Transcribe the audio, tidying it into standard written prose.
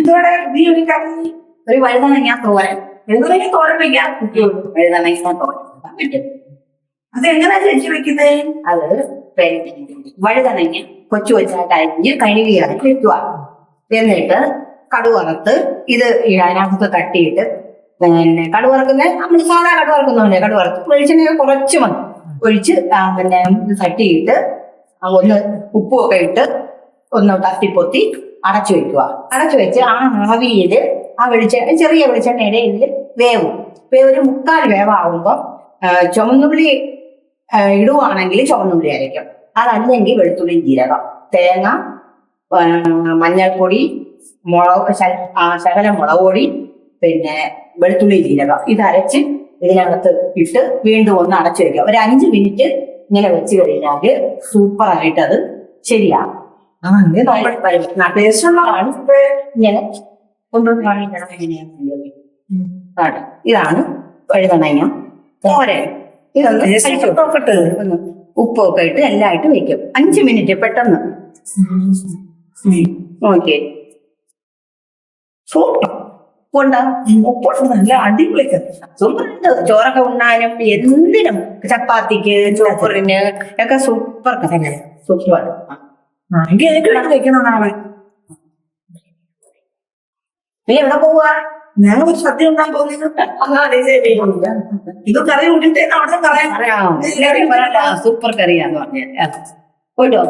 ഇതോടെ നീ ഒരു കറി ഒരു വഴുതനങ്ങ തോരൻ. എന്തെങ്കിലും തോരൻ വെക്കാം. വഴുതനങ്ങ തോരൻ പറ്റും. അതെങ്ങനെയാ ചേച്ചി വെക്കുന്നത്? അത് വഴുതനങ്ങ കൊച്ചു കൊച്ചായിട്ട് അരിഞ്ഞ് കഴുകിയാണ് വെക്കുക. എന്നിട്ട് കടുവറുത്ത് ഇത് അതിനകത്ത് തട്ടിയിട്ട് പിന്നെ കടുവറക്കുന്ന നമ്മൾ സാധാ കടുവറക്കുന്നല്ലേ കടുവറുത്ത് വെളിച്ചെണ്ണ കുറച്ച് മതി ഒഴിച്ച് പിന്നെ ഇത് തട്ടിയിട്ട് ഒന്ന് ഉപ്പുമൊക്കെ ഇട്ട് ഒന്ന് തട്ടിപ്പൊത്തി അടച്ചു വെക്കുക. അടച്ചു വെച്ച് ആ ആവിയിൽ ആ ചെറിയ വെളിച്ചെണ്ണയുടെ ഇതിൽ വേവും. ഒരു 3/4 വേവാകുമ്പോൾ ചുവന്നുള്ളി ഇടുവാണെങ്കിൽ ചുവന്നുള്ളി അരയ്ക്കും. അതല്ലെങ്കിൽ വെളുത്തുള്ളി ജീരകം തേങ്ങ മഞ്ഞൾപ്പൊടി ശകലം മുളക് പൊടി പിന്നെ വെളുത്തുള്ളി ജീരകം ഇതരച്ച് ഇതിനകത്ത് ഇട്ട് വീണ്ടും ഒന്ന് അടച്ചു വയ്ക്കുക. ഒരു 5 മിനിറ്റ് ഇങ്ങനെ വെച്ച് കഴിഞ്ഞാൽ സൂപ്പറായിട്ട് അത് ശരിയാകും. ഇങ്ങനെ കൊണ്ടുവന്ന് കാണിക്കണം എങ്ങനെയാണ്. ഇതാണ് വഴുതനങ്ങ തോരൻ. ഇതൊന്ന് ഉപ്പൊക്കെ ഇട്ട് എല്ലാം ഇട്ട് വെക്കും. 5 മിനിറ്റ് പെട്ടെന്ന്. ഓക്കെ നല്ല അടിപൊളി സൂപ്പറുണ്ട്. ചോറൊക്കെ ഉണ്ണാനും എന്തിനും ചപ്പാത്തിക്ക് ചോറിന് ഒക്കെ സൂപ്പർ സൂപ്പർ. വെക്കണമെന്നാണ്. നീ എവിടെ പോവാ? ഞങ്ങൾ ഒരു സദ്യ ഉണ്ടാൻ പോകുന്നത്. ഇത് കറി കൂട്ടിട്ട് അവിടെ പറയാം. സൂപ്പർ കറിയാന്ന് പറഞ്ഞ പോയിട്ടോ.